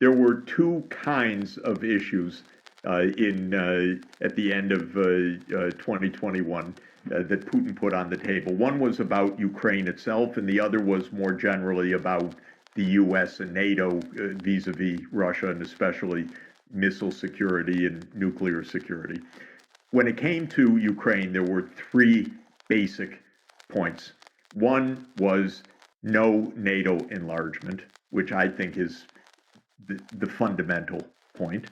there were two kinds of issues in at the end of 2021 that Putin put on the table. One was about Ukraine itself, and the other was more generally about the U.S. and NATO vis-a-vis Russia, and especially missile security and nuclear security. When it came to Ukraine, there were three basic points. One was no NATO enlargement, which I think is the fundamental point.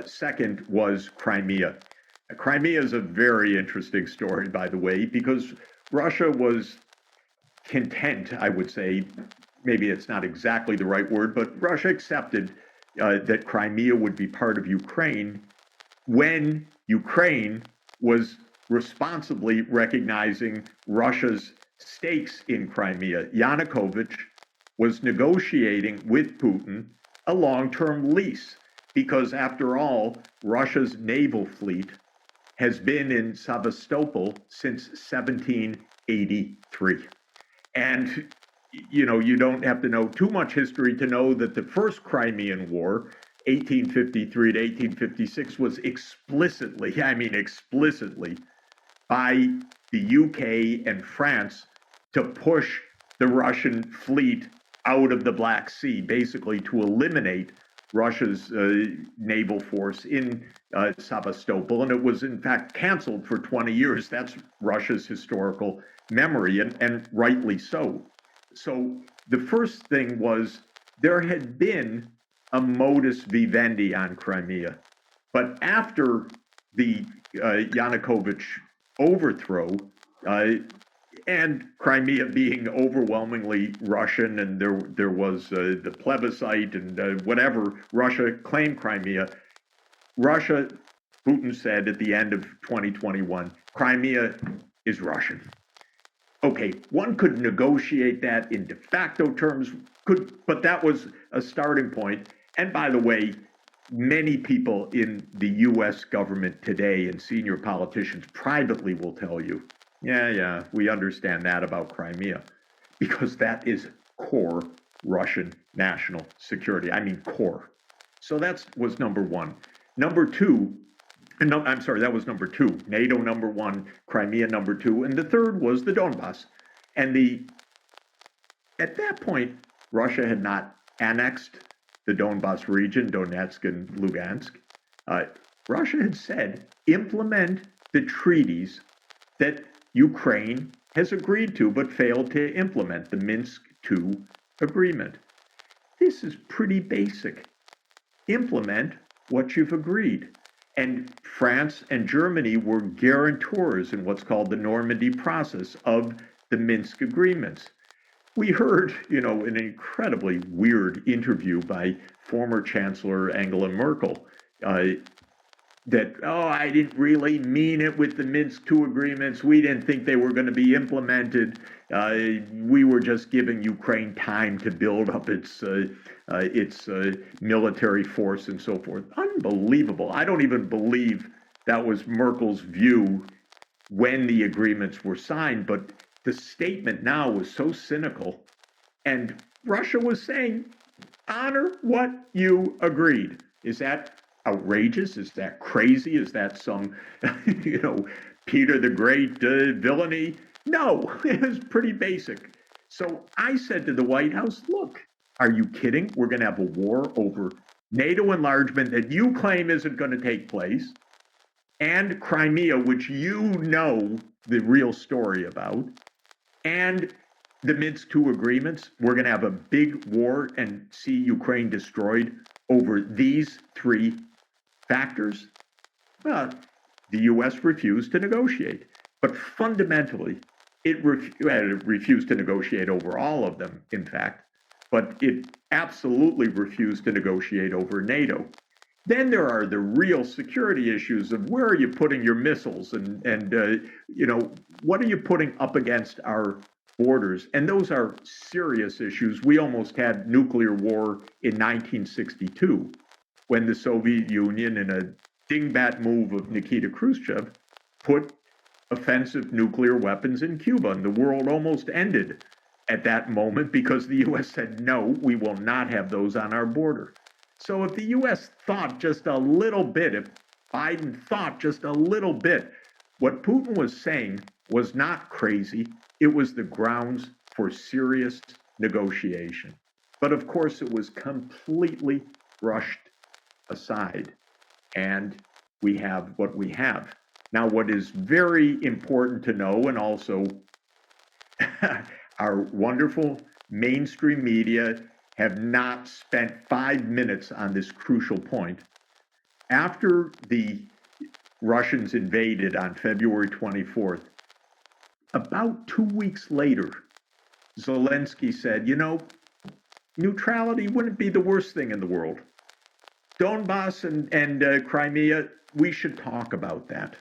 Second was Crimea. Crimea is a very interesting story, by the way, because Russia was content, I would say, maybe it's not exactly the right word, but Russia accepted that Crimea would be part of Ukraine when Ukraine was responsibly recognizing Russia's stakes in Crimea. Yanukovych was negotiating with Putin a long-term lease because, after all, Russia's naval fleet has been in Sevastopol since 1783. And you don't have to know too much history to know that the first Crimean War, 1853 to 1856, was explicitly by the UK and France to push the Russian fleet out of the Black Sea, basically to eliminate Russia's naval force in Sevastopol. And it was, in fact, canceled for 20 years. That's Russia's historical memory, and rightly so. So the first thing was there had been a modus vivendi on Crimea. But after the Yanukovych overthrow, and Crimea being overwhelmingly Russian, and there was the plebiscite and whatever, Russia claimed Crimea. Putin said at the end of 2021, Crimea is Russian. Okay, one could negotiate that in de facto terms, but that was a starting point. And by the way, many people in the US government today and senior politicians privately will tell you, yeah, we understand that about Crimea, because that is core Russian national security. I mean, core. So that was number one. Number two, no, I'm sorry, that was number two. NATO number one, Crimea number two, and the third was the Donbass. And at that point, Russia had not annexed the Donbass region, Donetsk and Lugansk. Russia had said, implement the treaties that Ukraine has agreed to but failed to implement, the Minsk II agreement. This is pretty basic. Implement what you've agreed. And France and Germany were guarantors in what's called the Normandy process of the Minsk agreements. We heard, an incredibly weird interview by former Chancellor Angela Merkel that, I didn't really mean it with the Minsk II agreements. We didn't think they were going to be implemented. We were just giving Ukraine time to build up its military force and so forth. Unbelievable. I don't even believe that was Merkel's view when the agreements were signed, but the statement now was so cynical. And Russia was saying, honor what you agreed. Is that outrageous? Is that crazy? Is that some, Peter the Great villainy? No, it was pretty basic. So I said to the White House, look, are you kidding? We're going to have a war over NATO enlargement that you claim isn't going to take place, and Crimea, which you know the real story about, and the Minsk II agreements. We're going to have a big war and see Ukraine destroyed over these three factors. Well, the U.S. refused to negotiate. But fundamentally, it refused to negotiate over all of them, in fact, but it absolutely refused to negotiate over NATO. Then there are the real security issues of where are you putting your missiles and what are you putting up against our borders? And those are serious issues. We almost had nuclear war in 1962 when the Soviet Union, in a dingbat move of Nikita Khrushchev, put offensive nuclear weapons in Cuba. And the world almost ended at that moment because the U.S. said, no, we will not have those on our border. So if the U.S. thought just a little bit, if Biden thought just a little bit, what Putin was saying was not crazy. It was the grounds for serious negotiation. But of course, it was completely brushed aside. And we have what we have. Now, what is very important to know, and also our wonderful mainstream media have not spent 5 minutes on this crucial point. After the Russians invaded on February 24th, about 2 weeks later, Zelensky said, neutrality wouldn't be the worst thing in the world. Donbass and Crimea, we should talk about that.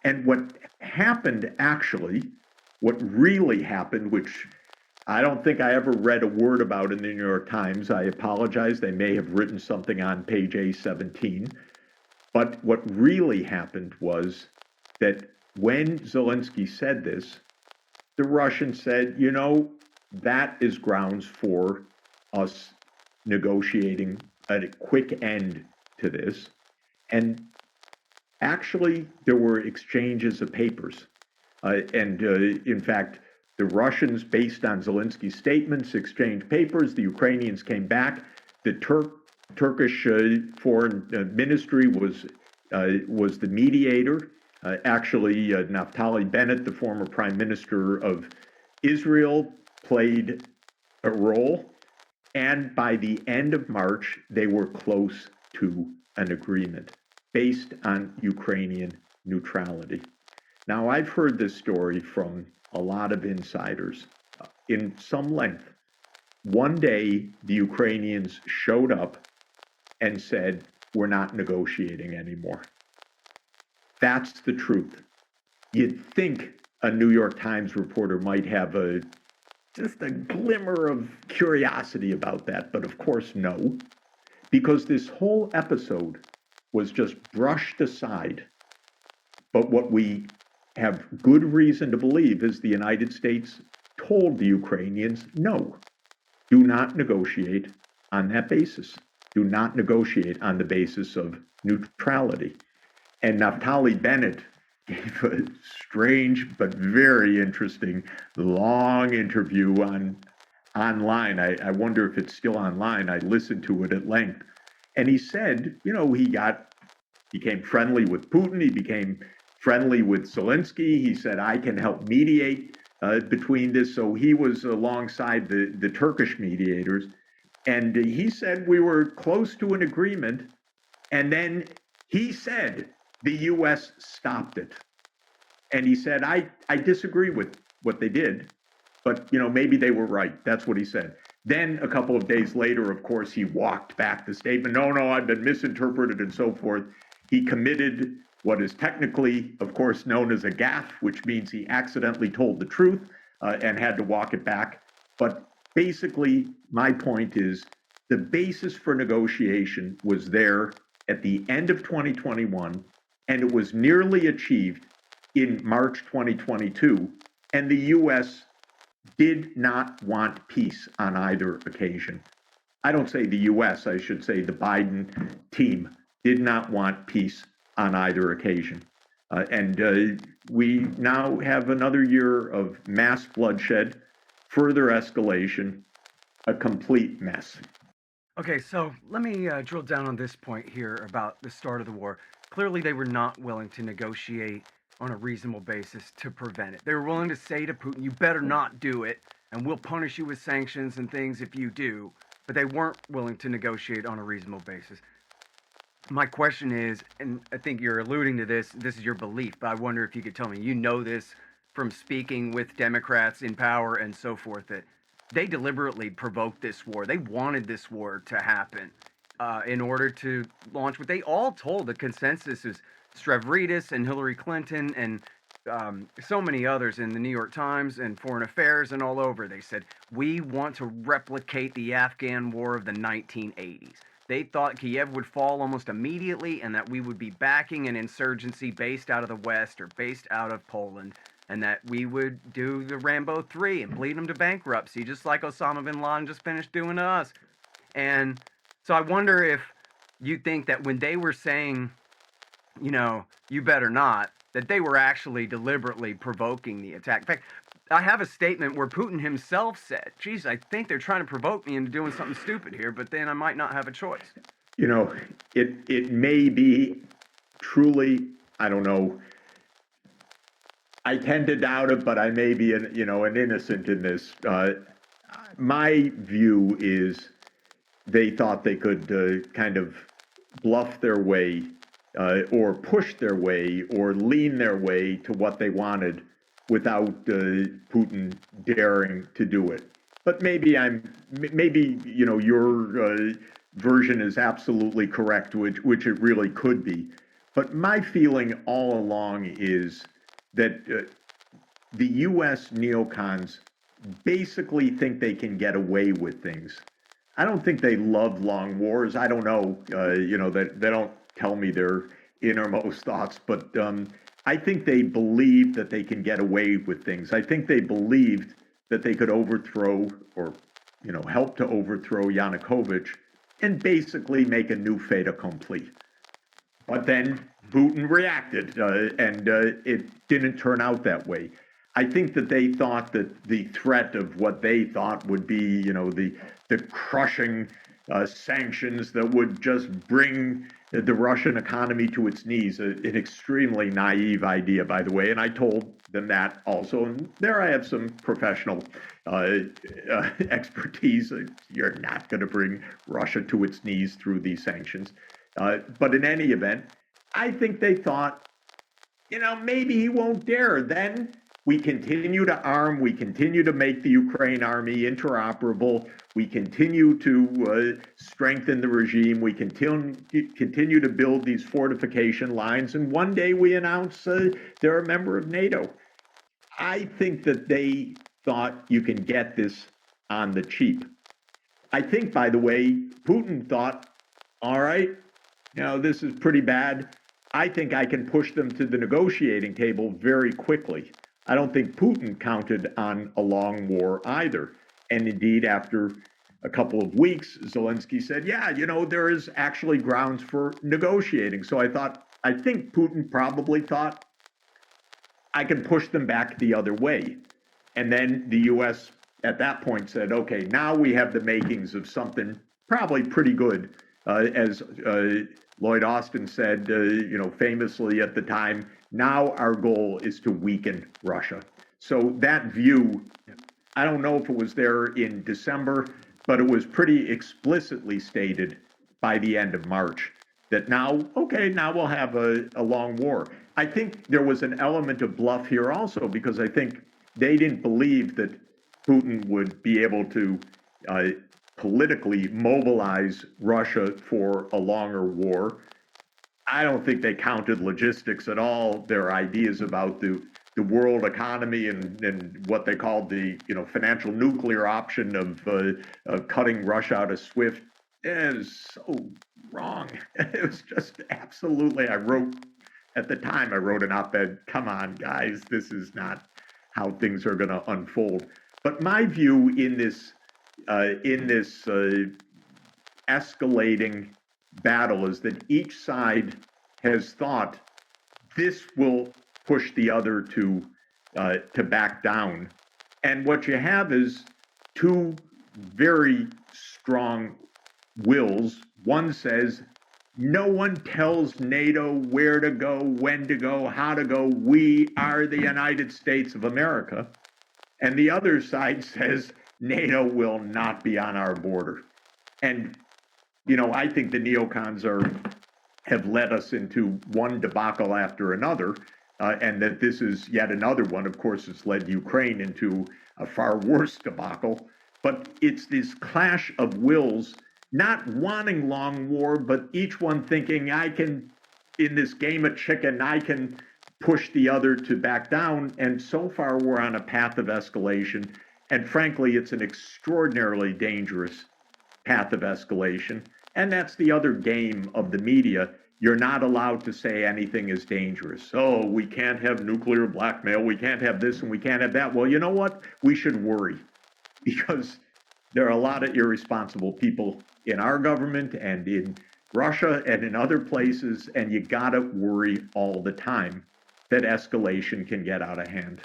And what happened actually, what really happened, which I don't think I ever read a word about in the New York Times. I apologize. They may have written something on page A17. But what really happened was that when Zelensky said this, the Russians said, that is grounds for us negotiating a quick end to this. And actually, there were exchanges of papers. In fact, the Russians, based on Zelensky's statements, exchanged papers. The Ukrainians came back. The Turkish foreign ministry was the mediator. Actually, Naftali Bennett, the former prime minister of Israel, played a role. And by the end of March, they were close to an agreement based on Ukrainian neutrality. Now, I've heard this story from a lot of insiders in some length. One day, the Ukrainians showed up and said, we're not negotiating anymore. That's the truth. You'd think a New York Times reporter might have just a glimmer of curiosity about that, but of course, no, because this whole episode was just brushed aside. But what we have good reason to believe is the United States told the Ukrainians, no, do not negotiate on that basis. Do not negotiate on the basis of neutrality. And Naftali Bennett gave a strange but very interesting long interview online. I wonder if it's still online. I listened to it at length. And he said, he became friendly with Putin. He became friendly with Zelensky. He said, I can help mediate between this. So he was alongside the Turkish mediators. And he said we were close to an agreement. And then he said the U.S. stopped it. And he said, I disagree with what they did, but maybe they were right. That's what he said. Then a couple of days later, of course, he walked back the statement. No, I've been misinterpreted and so forth. He committed what is technically, of course, known as a gaffe, which means he accidentally told the truth and had to walk it back. But basically, my point is the basis for negotiation was there at the end of 2021, and it was nearly achieved in March 2022. And the U.S. did not want peace on either occasion. I don't say the U.S., I should say the Biden team did not want peace on either occasion. We now have another year of mass bloodshed, further escalation, a complete mess. Okay, so let me drill down on this point here about the start of the war. Clearly, they were not willing to negotiate on a reasonable basis to prevent it. They were willing to say to Putin, you better not do it, and we'll punish you with sanctions and things if you do. But they weren't willing to negotiate on a reasonable basis. My question is, and I think you're alluding to this is your belief, but I wonder if you could tell me, this from speaking with Democrats in power and so forth, that they deliberately provoked this war. They wanted this war to happen in order to launch what they all told the consensus is Stavridis and Hillary Clinton and so many others in the New York Times and Foreign Affairs and all over. They said, we want to replicate the Afghan war of the 1980s. They thought Kiev would fall almost immediately and that we would be backing an insurgency based out of the West or based out of Poland, and that we would do the Rambo 3 and bleed them to bankruptcy, just like Osama bin Laden just finished doing to us. And So I wonder if you think that when they were saying, you better not, that they were actually deliberately provoking the attack. In fact, I have a statement where Putin himself said, geez, I think they're trying to provoke me into doing something stupid here, but then I might not have a choice. You know, it may be truly, I don't know. I tend to doubt it, but I may be an innocent in this. My view is they thought they could kind of bluff their way or push their way or lean their way to what they wanted without Putin daring to do it. But maybe your version is absolutely correct, which it really could be. But my feeling all along is that the U.S. neocons basically think they can get away with things. I don't think they love long wars. I don't know. That they don't tell me their innermost thoughts, but I think they believe that they can get away with things. I think they believed that they could overthrow or help to overthrow Yanukovych and basically make a new fait accompli. But then Putin reacted, and it didn't turn out that way. I think that they thought that the threat of what they thought would be, the crushing sanctions that would just bring the Russian economy to its knees, an extremely naive idea, by the way. And I told them that also. And there I have some professional expertise. You're not going to bring Russia to its knees through these sanctions. But in any event, I think they thought, maybe he won't dare. Then we continue to arm, we continue to make the Ukraine army interoperable, we continue to strengthen the regime, we continue to build these fortification lines, and one day we announce they're a member of NATO. I think that they thought you can get this on the cheap. I think, by the way, Putin thought, all right, this is pretty bad. I think I can push them to the negotiating table very quickly. I don't think Putin counted on a long war either. And indeed, after a couple of weeks, Zelensky said, yeah, there is actually grounds for negotiating. So I think Putin probably thought, I can push them back the other way. And then the U.S. at that point said, okay, now we have the makings of something probably pretty good. As Lloyd Austin said, famously at the time, now our goal is to weaken Russia. So that view, I don't know if it was there in December, but it was pretty explicitly stated by the end of March that now we'll have a long war. I think there was an element of bluff here also, because I think they didn't believe that Putin would be able to politically mobilize Russia for a longer war. I don't think they counted logistics at all. Their ideas about the world economy and what they called the financial nuclear option of cutting Russia out of SWIFT is so wrong. It was just absolutely. I wrote an op-ed. Come on, guys, this is not how things are going to unfold. But my view in this escalating battle is that each side has thought this will push the other to back down, and what you have is two very strong wills. One says, no one tells NATO where to go, when to go, how to go. We are the United States of America. And the other side says, NATO will not be on our border. And, I think the neocons have led us into one debacle after another, and that this is yet another one. Of course, it's led Ukraine into a far worse debacle. But it's this clash of wills, not wanting long war, but each one thinking, in this game of chicken, I can push the other to back down. And so far, we're on a path of escalation. And frankly, it's an extraordinarily dangerous path of escalation. And that's the other game of the media. You're not allowed to say anything is dangerous. Oh, we can't have nuclear blackmail. We can't have this and we can't have that. Well, you know what? We should worry, because there are a lot of irresponsible people in our government and in Russia and in other places, and you got to worry all the time that escalation can get out of hand.